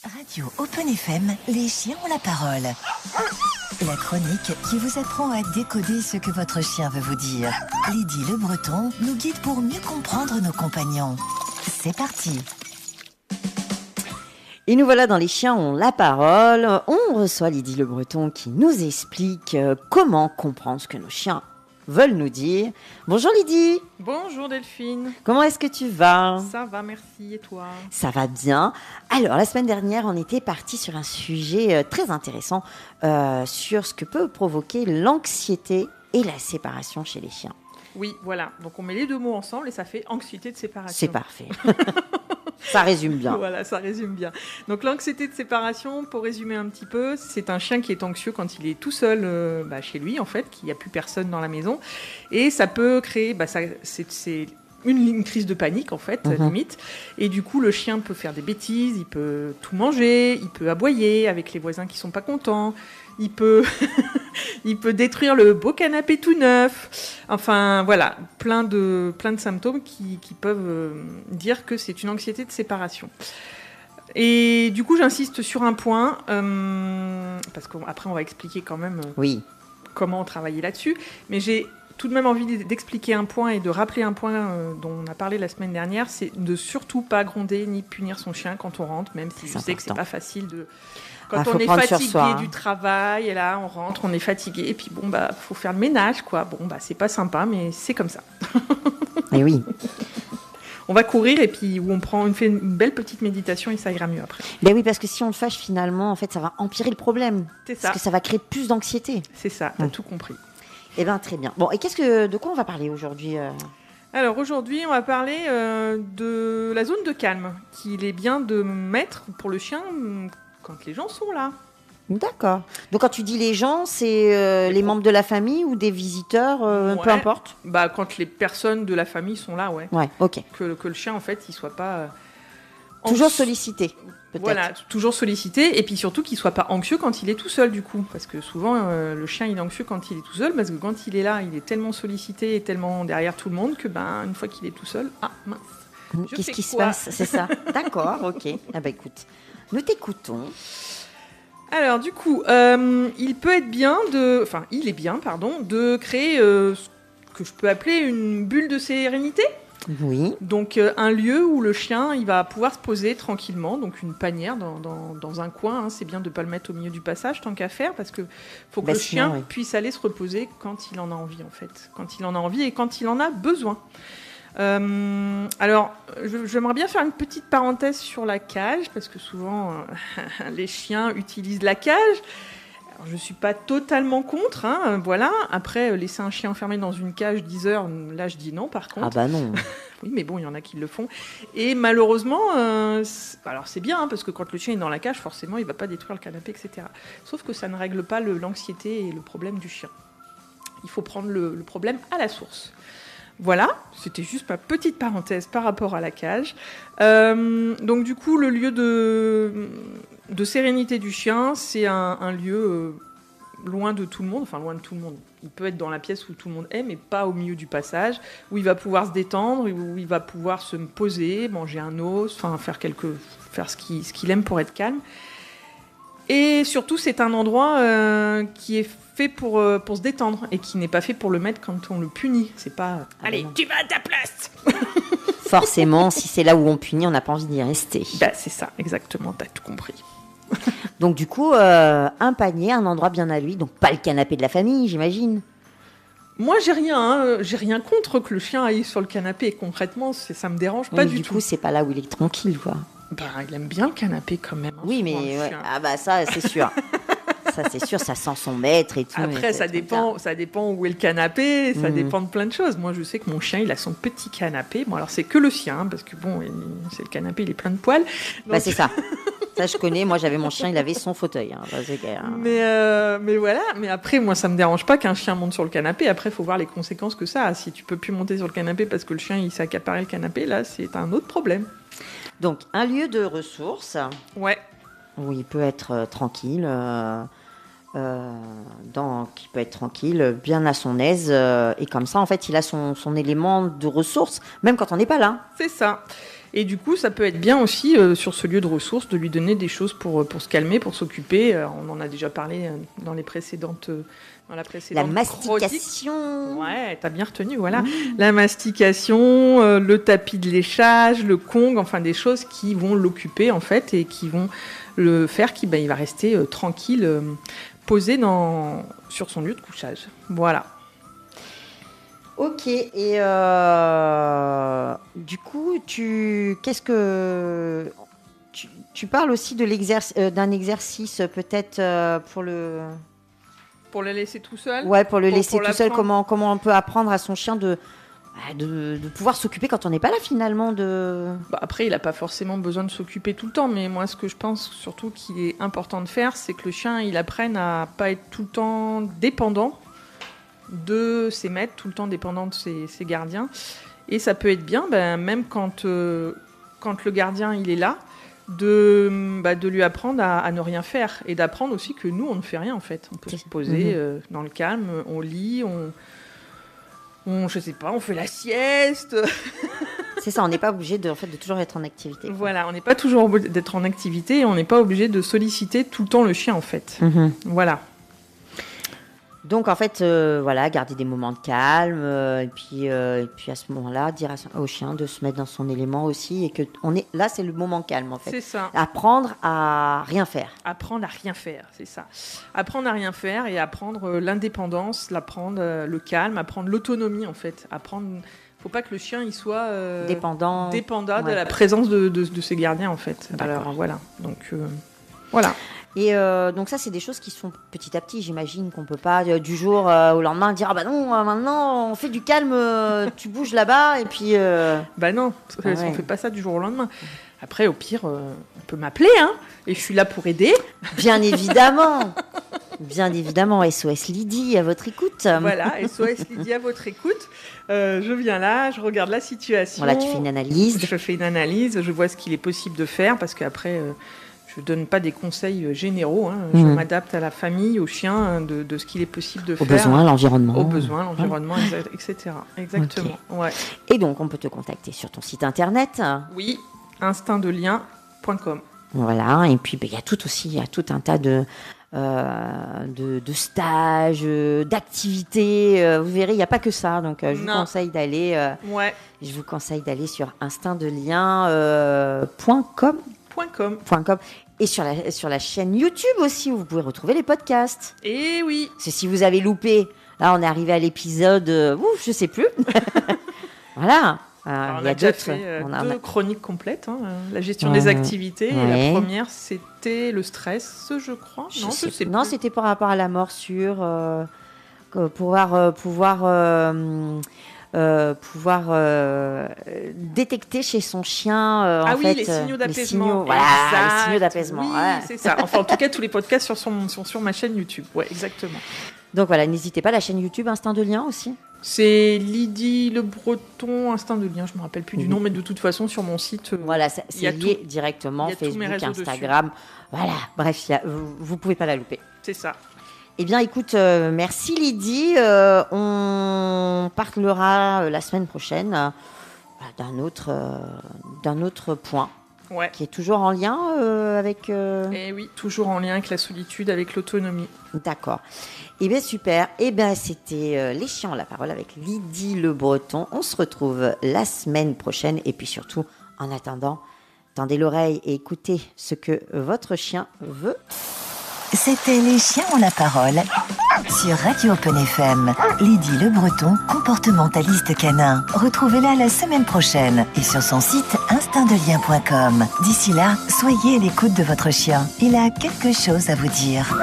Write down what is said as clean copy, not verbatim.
Radio Open FM, les chiens ont la parole. La chronique qui vous apprend à décoder ce que votre chien veut vous dire. Lydie Le Breton nous guide pour mieux comprendre nos compagnons. C'est parti. Et nous voilà dans Les chiens ont la parole. On reçoit Lydie Le Breton qui nous explique comment comprendre ce que nos chiens veulent nous dire. Bonjour Lydie. Bonjour Delphine. Comment est-ce que tu vas ? Ça va, merci. Et toi ? Ça va bien. Alors, la semaine dernière, on était parti sur un sujet très intéressant sur ce que peut provoquer l'anxiété et la séparation chez les chiens. Oui, voilà. Donc, on met les deux mots ensemble et ça fait anxiété de séparation. C'est parfait. Ça résume bien. Voilà, ça résume bien. Donc, l'anxiété de séparation, pour résumer un petit peu, c'est un chien qui est anxieux quand il est tout seul chez lui, en fait, qu'il n'y a plus personne dans la maison. Et ça peut créer... c'est une crise de panique, en fait, limite. Et du coup, le chien peut faire des bêtises, il peut tout manger, il peut aboyer avec les voisins qui ne sont pas contents, il peut, il peut détruire le beau canapé tout neuf. Enfin, voilà, plein de symptômes qui peuvent dire que c'est une anxiété de séparation. Et du coup, j'insiste sur un point, parce qu'après, on va expliquer quand même comment travailler là-dessus. Mais j'ai tout de même envie d'expliquer un point et de rappeler un point dont on a parlé la semaine dernière, c'est de surtout pas gronder ni punir son chien quand on rentre, même si je sais que c'est pas facile de... Quand on est fatigué du travail, et là on rentre, on est fatigué, et puis faut faire le ménage, quoi. C'est pas sympa, mais c'est comme ça. Et oui. On va courir et puis on fait une belle petite méditation et ça ira mieux après. Ben oui, parce que si on le fâche finalement, en fait, ça va empirer le problème. C'est ça. Parce que ça va créer plus d'anxiété. C'est ça, t'as tout compris. Eh bien, très bien. Bon, et de quoi on va parler aujourd'hui Alors aujourd'hui, on va parler de la zone de calme qu'il est bien de mettre pour le chien quand les gens sont là. D'accord. Donc quand tu dis les gens, c'est les membres de la famille ou des visiteurs, peu importe. Quand les personnes de la famille sont là, ouais. Ouais, ok. Que le chien, en fait, il soit pas... Toujours sollicité, peut-être. Voilà, toujours sollicité, et puis surtout qu'il ne soit pas anxieux quand il est tout seul, du coup. Parce que souvent, le chien, il est anxieux quand il est tout seul, parce que quand il est là, il est tellement sollicité et tellement derrière tout le monde que, une fois qu'il est tout seul, mince. Qu'est-ce qui se passe ? C'est ça. D'accord, ok. Ah bah écoute, nous t'écoutons. Alors, du coup, il est bien, de créer ce que je peux appeler une bulle de sérénité. Oui. Donc un lieu où le chien il va pouvoir se poser tranquillement, donc une panière dans un coin, hein. C'est bien de ne pas le mettre au milieu du passage tant qu'à faire, parce que faut que le chien puisse aller se reposer quand il en a envie, en fait, quand il en a envie et quand il en a besoin. Alors j'aimerais bien faire une petite parenthèse sur la cage, parce que souvent les chiens utilisent la cage. Alors, je ne suis pas totalement contre, hein, voilà. Après, laisser un chien enfermé dans une cage 10 heures, là, je dis non, par contre. Ah bah non. Oui, mais bon, il y en a qui le font. Et malheureusement, alors c'est bien, hein, parce que quand le chien est dans la cage, forcément, il ne va pas détruire le canapé, etc. Sauf que ça ne règle pas l'anxiété et le problème du chien. Il faut prendre le problème à la source. Voilà, c'était juste ma petite parenthèse par rapport à la cage. Donc du coup, le lieu de sérénité du chien, c'est un lieu loin de tout le monde. Enfin, loin de tout le monde. Il peut être dans la pièce où tout le monde est, mais pas au milieu du passage, où il va pouvoir se détendre, où il va pouvoir se poser, manger un os, enfin faire ce qu'il aime pour être calme. Et surtout, c'est un endroit qui est fait pour se détendre et qui n'est pas fait pour le mettre quand on le punit. C'est pas « Allez, tu vas à ta place !» Forcément, si c'est là où on punit, on n'a pas envie d'y rester. C'est ça, exactement, t'as tout compris. Donc du coup, un panier, un endroit bien à lui, donc pas le canapé de la famille, j'imagine. Moi, j'ai rien contre que le chien aille sur le canapé, et concrètement, ça me dérange pas du tout. Du coup, c'est pas là où il est tranquille, quoi. Il aime bien le canapé quand même. Hein, oui, mais ça, c'est sûr. Ça, c'est sûr, ça sent son maître et tout. Après, ça dépend où est le canapé, ça dépend de plein de choses. Moi, je sais que mon chien, il a son petit canapé. Bon, alors, c'est que le sien, parce que c'est le canapé, il est plein de poils. Donc... c'est ça. Ça, je connais. Moi, j'avais mon chien, il avait son fauteuil. Hein. Mais voilà. Mais après, moi, ça me dérange pas qu'un chien monte sur le canapé. Après, il faut voir les conséquences que ça a. Si tu peux plus monter sur le canapé parce que le chien, il s'est accaparé le canapé, là, c'est un autre problème. Donc, un lieu de ressources. Ouais. Où il peut être tranquille. Qui peut être tranquille, bien à son aise. Et comme ça, en fait, il a son élément de ressources, même quand on n'est pas là. C'est ça. Et du coup, ça peut être bien aussi, sur ce lieu de ressources, de lui donner des choses pour se calmer, pour s'occuper. On en a déjà parlé dans la précédente la mastication. Ouais, t'as bien retenu, voilà. La mastication, le tapis de léchage, le Kong, enfin des choses qui vont l'occuper en fait et qui vont le faire qu'il va rester tranquille, posé sur son lieu de couchage. Voilà. Ok, et du coup, tu parles aussi d'un exercice peut-être pour le... Pour le laisser tout seul. Ouais, pour le laisser tout seul, comment on peut apprendre à son chien de pouvoir s'occuper quand on n'est pas là finalement Après, il n'a pas forcément besoin de s'occuper tout le temps, mais moi, ce que je pense surtout qu'il est important de faire, c'est que le chien, il apprenne à pas être tout le temps dépendant de ses maîtres, tout le temps dépendant de ses gardiens. Et ça peut être bien, même quand le gardien, il est là, de lui apprendre à ne rien faire et d'apprendre aussi que nous, on ne fait rien en fait. On peut se poser dans le calme, on lit, je sais pas, on fait la sieste. C'est ça, on n'est pas obligé de toujours être en activité. Quoi. Voilà, on n'est pas toujours obligé d'être en activité et on n'est pas obligé de solliciter tout le temps le chien en fait. Voilà. Donc en fait, garder des moments de calme et puis à ce moment-là, dire au chien de se mettre dans son élément aussi et que là, c'est le moment calme en fait. C'est ça. Apprendre à rien faire. Apprendre à rien faire, c'est ça. Apprendre à rien faire et apprendre l'indépendance, apprendre le calme, apprendre l'autonomie en fait. Faut pas que le chien il soit dépendant de la présence de ses gardiens en fait. D'accord. Alors voilà. Donc voilà. Et donc ça, c'est des choses qui se font petit à petit. J'imagine qu'on peut pas du jour au lendemain dire non, maintenant on fait du calme, tu bouges là-bas et puis. Non, on fait pas ça du jour au lendemain. Après, au pire, on peut m'appeler, et je suis là pour aider. Bien évidemment. Bien évidemment, SOS Lydie à votre écoute. Voilà, SOS Lydie à votre écoute. Je viens là, je regarde la situation. Voilà, tu fais une analyse. Je fais une analyse, je vois ce qu'il est possible de faire parce qu'après. Je ne donne pas des conseils généraux. Je m'adapte à la famille, au chien, de ce qu'il est possible de faire. Aux besoins, l'environnement. Aux besoins, l'environnement, etc. Exactement. Okay. Ouais. Et donc, on peut te contacter sur ton site internet. Oui, instinctdelien.com. Voilà. Et puis, il y a tout un tas de stages, d'activités. Vous verrez, il n'y a pas que ça. Donc, je vous conseille d'aller. Je vous conseille d'aller sur instinctdelien.com. Et sur la chaîne YouTube aussi, où vous pouvez retrouver les podcasts. Et oui. Parce que si vous avez loupé, là on est arrivé à l'épisode, je sais plus. Voilà. Alors, on a déjà fait deux chroniques complètes. La gestion des activités. Ouais. Et la première, c'était le stress, je crois. Je sais plus. Non, c'était par rapport à la morsure, pouvoir détecter chez son chien les signaux d'apaisement. Les signaux d'apaisement. Oui, c'est ça. Enfin, en tout cas, tous les podcasts sont sur ma chaîne YouTube. Ouais, exactement. Donc voilà, n'hésitez pas, la chaîne YouTube Instinct de Lien aussi. C'est Lydie Le Breton, Instinct de Lien, je me rappelle plus du nom, mais de toute façon, sur mon site... voilà, c'est lié directement, Facebook, Instagram. Voilà, bref, vous pouvez pas la louper. C'est ça. Eh bien, écoute, merci Lydie. On parlera la semaine prochaine d'un autre point qui est toujours en lien avec... Eh oui, toujours en lien avec la solitude, avec l'autonomie. D'accord. Eh bien, super. Eh bien, c'était Les Chiens ont la parole avec Lydie Le Breton. On se retrouve la semaine prochaine. Et puis surtout, en attendant, tendez l'oreille et écoutez ce que votre chien veut. C'était Les Chiens ont la parole sur Radio Open FM. Lydie Le Breton, comportementaliste canin. Retrouvez-la la semaine prochaine et sur son site instinctdelien.com. D'ici là, soyez à l'écoute de votre chien. Il a quelque chose à vous dire.